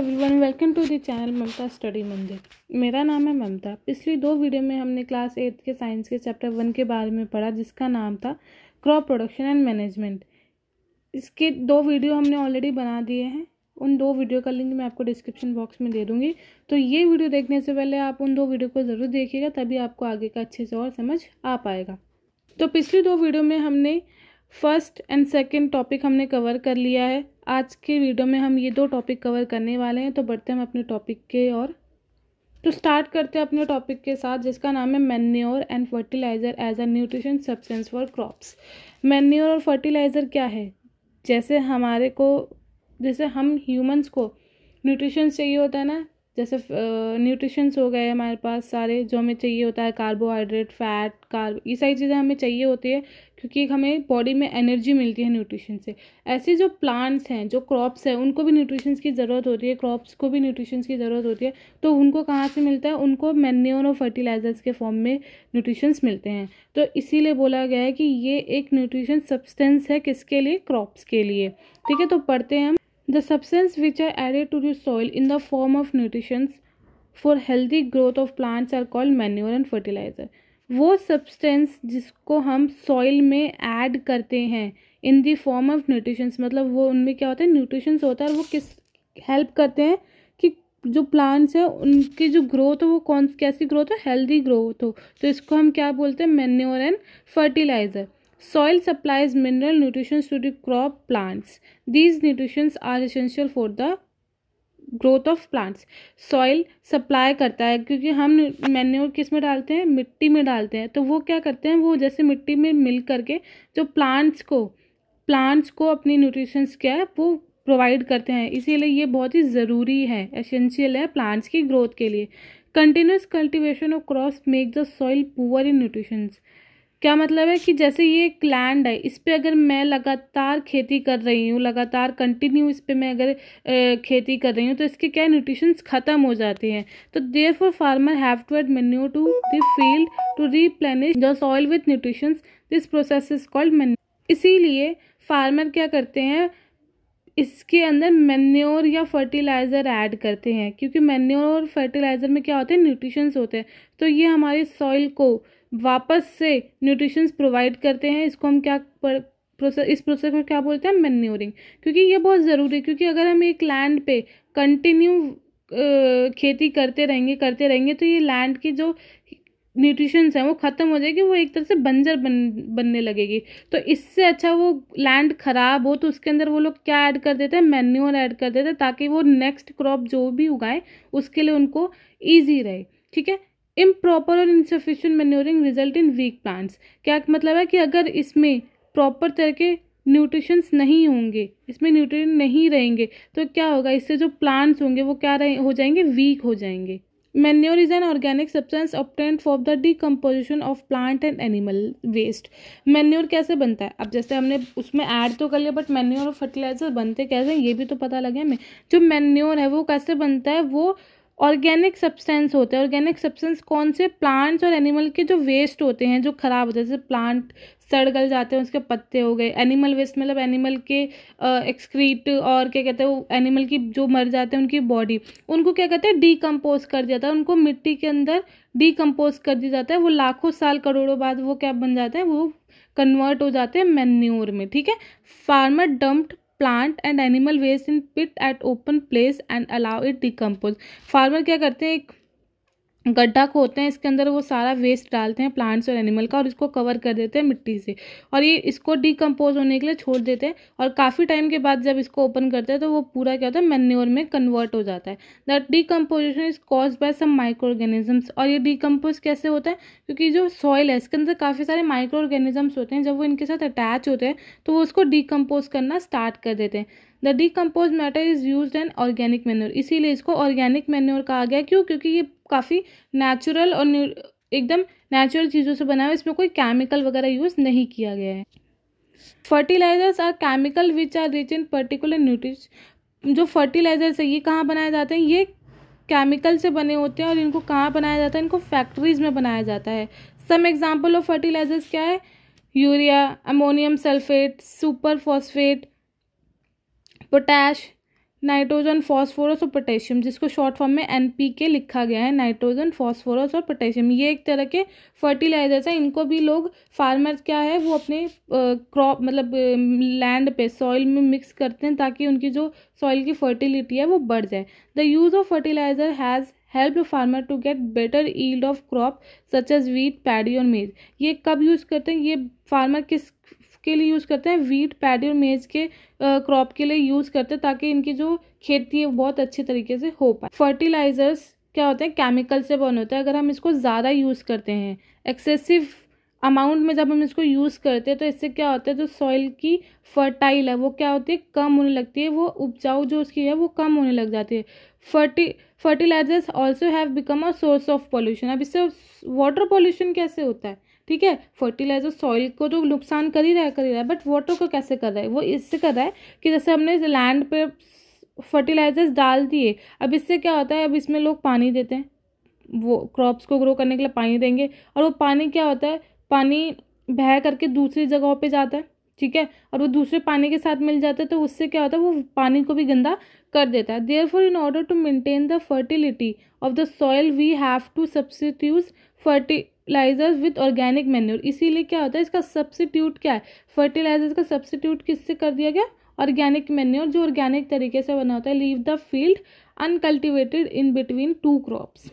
Everyone, welcome to the channel Mamta study Mandir. मेरा नाम है ममता। पिछली दो वीडियो में हमने क्लास 8 के साइंस के चैप्टर 1 के बारे में पढ़ा, जिसका नाम था क्रॉप प्रोडक्शन एंड मैनेजमेंट। इसके दो वीडियो हमने ऑलरेडी बना दिए हैं। उन दो वीडियो का लिंक मैं आपको डिस्क्रिप्शन बॉक्स में दे दूँगी। तो ये वीडियो देखने से पहले आप उन दो वीडियो को ज़रूर देखिएगा, तभी आपको आगे का अच्छे से और समझ आ पाएगा। तो पिछली दो वीडियो में हमने फर्स्ट एंड सेकंड टॉपिक हमने कवर कर लिया है। आज के वीडियो में हम ये दो टॉपिक कवर करने वाले हैं। तो बढ़ते हैं हम अपने टॉपिक के और तो स्टार्ट करते हैं अपने टॉपिक के साथ, जिसका नाम है manure and fertiliser as a nutrition substance for crops. Manure और फर्टिलाइज़र क्या है? जैसे हम ह्यूमंस को न्यूट्रिशन चाहिए होता है ना, जैसे न्यूट्रिशंस हो गए हमारे पास सारे जो हमें चाहिए होता है, कार्बोहाइड्रेट, फैट, कार्ब, ये सारी चीज़ें हमें चाहिए होती है क्योंकि हमें बॉडी में एनर्जी मिलती है न्यूट्रिशन से। ऐसे जो प्लांट्स हैं, जो क्रॉप्स हैं, उनको भी न्यूट्रिशंस की ज़रूरत होती है, क्रॉप्स को भी न्यूट्रिशंस की ज़रूरत होती है। तो उनको कहाँ से मिलता है? उनको मैन्योर और फर्टिलाइजर्स के फॉर्म में न्यूट्रिशंस मिलते हैं। तो इसीलिए बोला गया है कि ये एक न्यूट्रिशन सब्सटेंस है, किसके लिए? क्रॉप्स के लिए। ठीक है, तो पढ़ते हैं हम। The substance which are added to the soil in the form of nutrients for healthy growth of plants are called manure and fertilizer। वो सब्सटेंस जिसको हम सॉइल में ऐड करते हैं in the form of nutritions, मतलब वो उनमें क्या होता है? न्यूट्रिशंस होता है, और वो किस हेल्प करते हैं कि जो प्लांट्स हैं उनकी जो ग्रोथ हो वो कैसी ग्रोथ हो? हेल्दी ग्रोथ हो। तो इसको हम क्या बोलते हैं? Manure and fertiliser. Soil supplies mineral nutrition to the crop plants. These nutrients are essential for the growth of plants. Soil supply करता है क्योंकि हम मैन्योर किस में डालते हैं? मिट्टी में डालते हैं। तो वो क्या करते हैं? वो जैसे मिट्टी में मिल करके जो प्लांट्स को अपनी न्यूट्रिशंस क्या है वो प्रोवाइड करते हैं। इसीलिए ये बहुत ही ज़रूरी है, एसेंशियल है प्लांट्स की ग्रोथ के लिए। Continuous cultivation of crops make the soil poor in nutritions. क्या मतलब है कि जैसे ये एक लैंड है, इस पे अगर मैं लगातार खेती कर रही हूँ, लगातार कंटिन्यू इस पे मैं अगर खेती कर रही हूँ, तो इसके क्या न्यूट्रिशंस खत्म हो जाते हैं। तो therefore farmer have to add manure to the field to replenish the soil with nutritions. This process is called manure. इसीलिए फार्मर क्या करते हैं? इसके अंदर मैन्योर या फर्टिलाइज़र ऐड करते हैं, क्योंकि मैन्योर और फर्टिलाइज़र में क्या होते हैं? न्यूट्रिशंस होते हैं। तो ये हमारे सॉइल को वापस से न्यूट्रिशंस प्रोवाइड करते हैं। इसको हम इस प्रोसेस को क्या बोलते हैं? मैन्योरिंग। क्योंकि ये बहुत ज़रूरी है, क्योंकि अगर हम एक लैंड पे कंटिन्यू खेती करते रहेंगे तो ये लैंड की जो न्यूट्रिशंस हैं वो ख़त्म हो जाएगी, वो एक तरह से बंजर बनने लगेगी। तो इससे अच्छा वो लैंड ख़राब हो तो उसके अंदर वो लोग क्या ऐड कर देते हैं? मैन्योर ऐड कर देते हैं, ताकि वो नेक्स्ट क्रॉप जो भी उगाए उसके लिए उनको ईजी रहे। ठीक है। इम्प्रॉपर और insufficient manuring result in weak plants. क्या मतलब है कि अगर इसमें प्रॉपर तरह के न्यूट्रिशंस नहीं होंगे, इसमें न्यूट्रिएंट नहीं रहेंगे, तो क्या होगा? इससे जो प्लांट्स होंगे वो क्या हो जाएंगे? वीक हो जाएंगे। Manure is an organic substance obtained for the decomposition of plant and animal waste. Manure कैसे बनता है? अब जैसे हमने उसमें ऐड तो कर लिया, बट मैन्योर और फर्टिलाइजर बनते कैसे ये भी तो पता लगे हमें। जो मैन्योर है वो कैसे बनता है? वो ऑर्गेनिक सब्सटेंस होते हैं। ऑर्गेनिक सब्सटेंस कौन से? प्लांट्स और एनिमल के जो वेस्ट होते हैं, जो खराब होते हैं, जैसे प्लांट सड़ गल जाते हैं, उसके पत्ते हो गए। एनिमल वेस्ट मतलब एनिमल के एक्सक्रीट, और क्या कहते हैं, वो एनिमल की जो मर जाते हैं उनकी बॉडी, उनको क्या कहते हैं? डिकम्पोज कर दिया जाता है। उनको मिट्टी के अंदर डिकम्पोज कर दिया जाता है। वो लाखों साल करोड़ों बाद वो क्या बन जाते हैं? वो कन्वर्ट हो जाते हैं मैन्योर में। ठीक है। Farmer dumped plant and animal waste in pit at open place and allow it decompose. Farmer क्या करते हैं? एक गड्ढा खोदते हैं, इसके अंदर वो सारा वेस्ट डालते हैं प्लांट्स और एनिमल का, और इसको कवर कर देते हैं मिट्टी से, और ये इसको डिकम्पोज होने के लिए छोड़ देते हैं। और काफ़ी टाइम के बाद जब इसको ओपन करते हैं तो वो पूरा क्या होता है? मैन्योर में कन्वर्ट हो जाता है। That decomposition is caused by some micro organisms. और ये डिकम्पोज कैसे होता है? क्योंकि जो सॉइल है इसके अंदर काफ़ी सारे माइक्रो ऑर्गेनिजम्स होते हैं, जब वो इनके साथ अटैच होते हैं तो वो उसको डिकम्पोज करना स्टार्ट कर देते हैं। The decompose matter is used an organic manure. इसीलिए इसको ऑर्गेनिक मैन्योर कहा गया। क्यों? क्योंकि ये काफ़ी नेचुरल और एकदम नेचुरल चीज़ों से बना है, इसमें कोई केमिकल वगैरह यूज़ नहीं किया गया है। Fertilisers are chemical which are rich in particular nutrition. जो फर्टिलाइजर्स है ये कहाँ बनाए जाते हैं? ये केमिकल से बने होते हैं, और इनको कहाँ बनाया जाता है? इनको फैक्ट्रीज में बनाया जाता है। सम एग्जाम्पल ऑफ फर्टिलाइजर्स क्या है? Urea, ammonium sulphate, super phosphate, potash, nitrogen, phosphorus और पोटेशियम, जिसको शॉर्ट फॉर्म में NPK लिखा गया है, नाइट्रोजन, फास्फोरस और पोटेशियम। ये एक तरह के फर्टिलाइजर्स हैं। इनको भी लोग फार्मर्स क्या है वो अपने क्रॉप मतलब लैंड पे सॉइल में मिक्स करते हैं ताकि उनकी जो सॉइल की फर्टिलिटी है वो बढ़ जाए। The use of fertiliser has help farmer to get better yield of crop such as wheat, paddy और मेज। ये कब यूज़ करते हैं? ये फार्मर किस के लिए यूज़ करते हैं? वीट, पैडी और मेज के क्रॉप के लिए यूज़ करते हैं ताकि इनकी जो खेती है वो बहुत अच्छे तरीके से हो पाए। फर्टिलाइजर्स क्या होते हैं? केमिकल से बर्न होता है। अगर हम इसको ज़्यादा यूज़ करते हैं, एक्सेसिव अमाउंट में जब हम इसको यूज़ करते हैं, तो इससे क्या होता है, जो सॉइल की फर्टाइल है वो क्या होती है, कम होने लगती है। वो उपजाऊ जो उसकी है वो कम होने लग जाती है। Fertilisers also have become a source of pollution. अब इससे वाटर पॉल्यूशन कैसे होता है? ठीक है, फर्टिलाइजर सॉइल को तो नुकसान कर ही रहा है, बट वाटर को कैसे कर रहा है? वो इससे कर रहा है कि जैसे हमने लैंड पे फर्टिलाइजर्स डाल दिए, अब इससे क्या होता है, अब इसमें लोग पानी देते हैं, वो क्रॉप्स को ग्रो करने के लिए पानी देंगे, और वो पानी क्या होता है, पानी बह करके दूसरी जगहों पे जाता है, ठीक है, और वो दूसरे पानी के साथ मिल जाता है, तो उससे क्या होता है, वो पानी को भी गंदा कर देता है। Therefore in order to maintain the fertility of the soil we have to substitute fertilisers with organic manure. इसीलिए क्या होता है, इसका सब्स्टिट्यूट क्या है, फर्टिलाइजर्स का सब्स्टिट्यूट किससे कर दिया गया? ऑर्गेनिक मैन्योर, जो ऑर्गेनिक तरीके से बना होता है। Leave the field uncultivated in between two crops.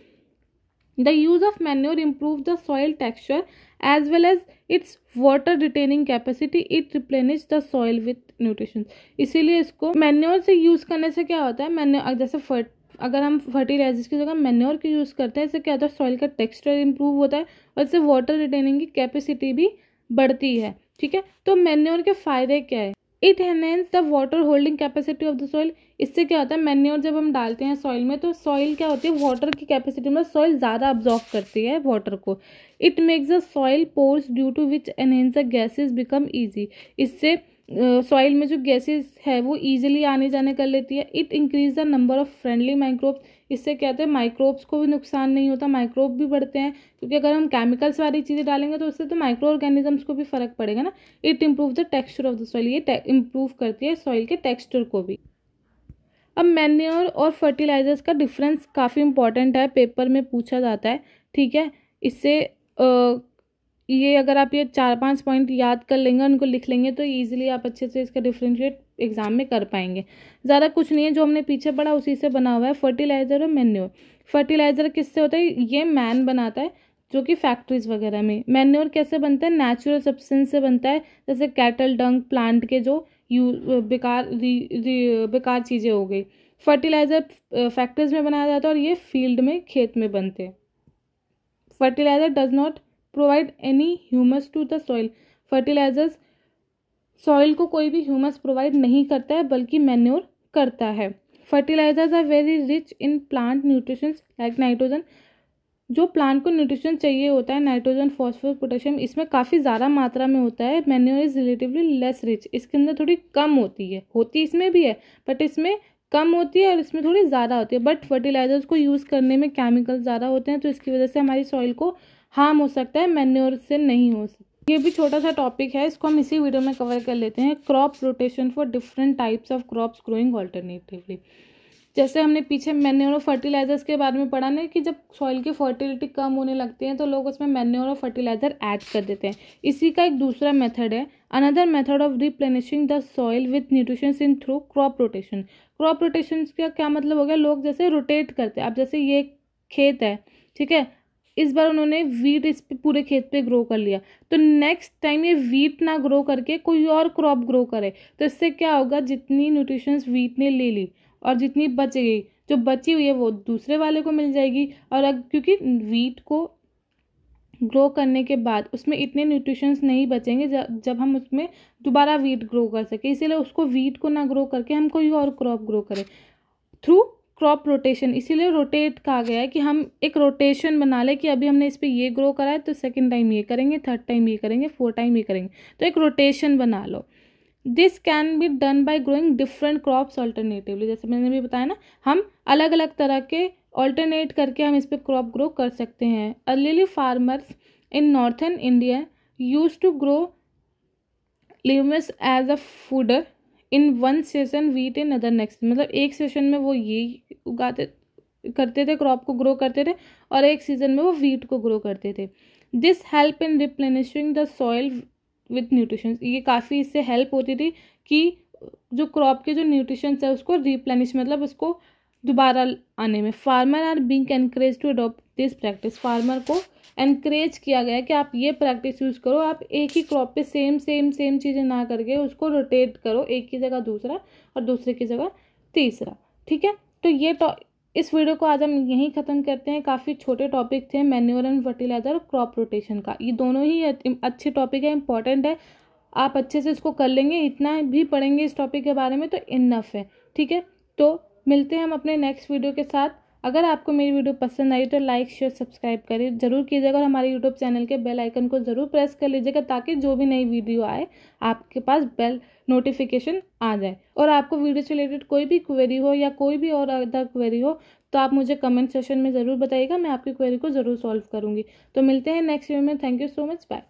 The use of manure improves the soil texture as well as its water retaining capacity. It replenishes the soil with nutrition. इसीलिए इसको manure से use करने से क्या होता है, manure जैसे अगर हम फर्टिलाइजर्स की जगह मैन्योर की यूज़ करते हैं, इससे क्या होता है, सॉइल का टेक्सचर इंप्रूव होता है और इससे वाटर रिटेनिंग की कैपेसिटी भी बढ़ती है। ठीक है, तो मैन्योर के फ़ायदे क्या है? It enhance the water holding capacity of the soil. इससे क्या होता है, मैन्योर जब हम डालते हैं सॉइल में, तो सॉइल क्या होती है, वाटर की कैपेसिटी में सॉइल ज़्यादा अब्जॉर्व करती है वाटर को। It makes the soil pores due to which enhance the gases become easy. इससे सॉइल में जो गैसेस है वो ईजिली आने जाने कर लेती है। It increase the number of friendly microbes. इससे क्या होता है, माइक्रोब्स को भी नुकसान नहीं होता, माइक्रोब भी बढ़ते हैं, क्योंकि अगर हम केमिकल्स वाली चीज़ें डालेंगे तो उससे तो माइक्रो ऑर्गेनिजम्स को भी फर्क पड़ेगा ना। It improve the texture of the soil. ये इम्प्रूव करती है सॉइल के टेक्सचर को भी। अब मैन्योर और फर्टिलाइजर्स का डिफरेंस काफ़ी इंपॉर्टेंट है, पेपर में पूछा जाता है। ठीक है, इससे ये अगर आप ये 4-5 पॉइंट याद कर लेंगे, उनको लिख लेंगे, तो ईजिली आप अच्छे से इसका डिफ्रेंशिएट एग्जाम में कर पाएंगे। ज़्यादा कुछ नहीं है, जो हमने पीछे पढ़ा उसी से बना हुआ है, फर्टिलाइज़र और मैन्योर। फर्टिलाइज़र किससे होता है? ये मैन बनाता है, जो कि फैक्ट्रीज वगैरह में। मैन्योर कैसे बनता है? नेचुरल सब्सटेंस से बनता है, जैसे कैटल डंग, प्लांट के जो बेकार चीज़ें हो गई। फर्टिलाइज़र फैक्ट्रीज में बनाया जाता है और ये फील्ड में, खेत में बनते हैं। Fertiliser does not provide any humus to the soil. Fertilisers soil को कोई भी ह्यूमस प्रोवाइड नहीं करता है, बल्कि मैन्योर करता है। Fertilisers are very rich in plant nutrition like nitrogen. जो प्लांट को न्यूट्रिशन चाहिए होता है, नाइट्रोजन, फॉस्फोरस, पोटेशियम, इसमें काफ़ी ज़्यादा मात्रा में होता है। Manure is relatively less rich. इसके अंदर थोड़ी कम होती इसमें भी है, बट इसमें कम होती है और इसमें थोड़ी ज़्यादा होती है। बट फर्टिलाइजर्स को यूज़ करने में केमिकल्स ज़्यादा होते हैं, तो इसकी वजह से हमारी सॉइल को हार्म हो सकता है, मैन्योर से नहीं हो सकता। ये भी छोटा सा टॉपिक है, इसको हम इसी वीडियो में कवर कर लेते हैं। Crop rotation for different types of crops growing alternatively. जैसे हमने पीछे मैन्योर और फर्टिलाइजर्स के बारे में पढ़ा ना, कि जब सॉइल की फर्टिलिटी कम होने लगती है तो लोग उसमें मैन्योर और फर्टिलाइजर ऐड कर देते हैं। इसी का एक दूसरा मेथड है, another method of replenishing the soil with nutritions in through crop rotation. Crop rotation का क्या मतलब हो गया? लोग जैसे रोटेट करते हैं। अब जैसे ये खेत है, ठीक है, इस बार उन्होंने वीट इस पे पूरे खेत पे ग्रो कर लिया, तो नेक्स्ट टाइम ये वीट ना ग्रो करके कोई और क्रॉप ग्रो करे, तो इससे क्या होगा, जितनी न्यूट्रिशंस वीट ने ले ली और जितनी बच गई, जो बची हुई है वो दूसरे वाले को मिल जाएगी। और क्योंकि वीट को ग्रो करने के बाद उसमें इतने न्यूट्रिशंस नहीं बचेंगे जब हम उसमें दोबारा वीट ग्रो कर सके, इसीलिए उसको वीट को ना ग्रो करके हम कोई और क्रॉप ग्रो करें थ्रू क्रॉप रोटेशन। इसीलिए रोटेट कहा गया है कि हम एक रोटेशन बना लें कि अभी हमने इस पर ये ग्रो करा है तो सेकेंड टाइम ये करेंगे, थर्ड टाइम ये करेंगे, फोर्थ टाइम ये करेंगे, तो एक रोटेशन बना लो। This can be done by growing different crops alternatively. जैसे मैंने भी बताया ना, हम अलग अलग तरह के ऑल्टरनेट करके हम इस पर क्रॉप ग्रो कर सकते हैं। Earlily farmers in northern India use to grow legumes as a fodder in one session wheat in other next, मतलब एक सेशन में वो ये उगाते करते थे, क्रॉप को ग्रो करते थे, और एक सीजन में वो वीट को ग्रो करते थे। This help in replenishing the soil with nutritions, ये काफ़ी इससे हेल्प होती थी कि जो क्रॉप के जो न्यूट्रिशंस है उसको रिप्लेनिश, मतलब उसको दोबारा आने में। Farmer are being encourage to adopt this practice, farmer को एनकरेज किया गया है कि आप ये प्रैक्टिस यूज़ करो, आप एक ही क्रॉप पे सेम चीज़ें ना करके उसको रोटेट करो, एक की जगह दूसरा और दूसरे की जगह तीसरा। ठीक है, तो ये इस वीडियो को आज हम यहीं ख़त्म करते हैं। काफ़ी छोटे टॉपिक थे, मैन्योर एंड फर्टिलाइजर और क्रॉप रोटेशन का। ये दोनों ही अच्छे टॉपिक है, इंपॉर्टेंट है, आप अच्छे से इसको कर लेंगे, इतना भी पढ़ेंगे इस टॉपिक के बारे में तो इनफ है। ठीक है, तो मिलते हैं हम अपने नेक्स्ट वीडियो के साथ। अगर आपको मेरी वीडियो पसंद आई तो लाइक शेयर सब्सक्राइब करें जरूर कीजिएगा, और हमारे यूट्यूब चैनल के बेल आइकन को ज़रूर प्रेस कर लीजिएगा, ताकि जो भी नई वीडियो आए आपके पास बेल नोटिफिकेशन आ जाए। और आपको वीडियो से रिलेटेड कोई भी क्वेरी हो या कोई भी और अदर क्वेरी हो तो आप मुझे कमेंट सेशन में ज़रूर बताइएगा, मैं आपकी क्वेरी को ज़रूर सॉल्व करूँगी। तो मिलते हैं नेक्स्ट वीडियो में। Thank you so much, bye.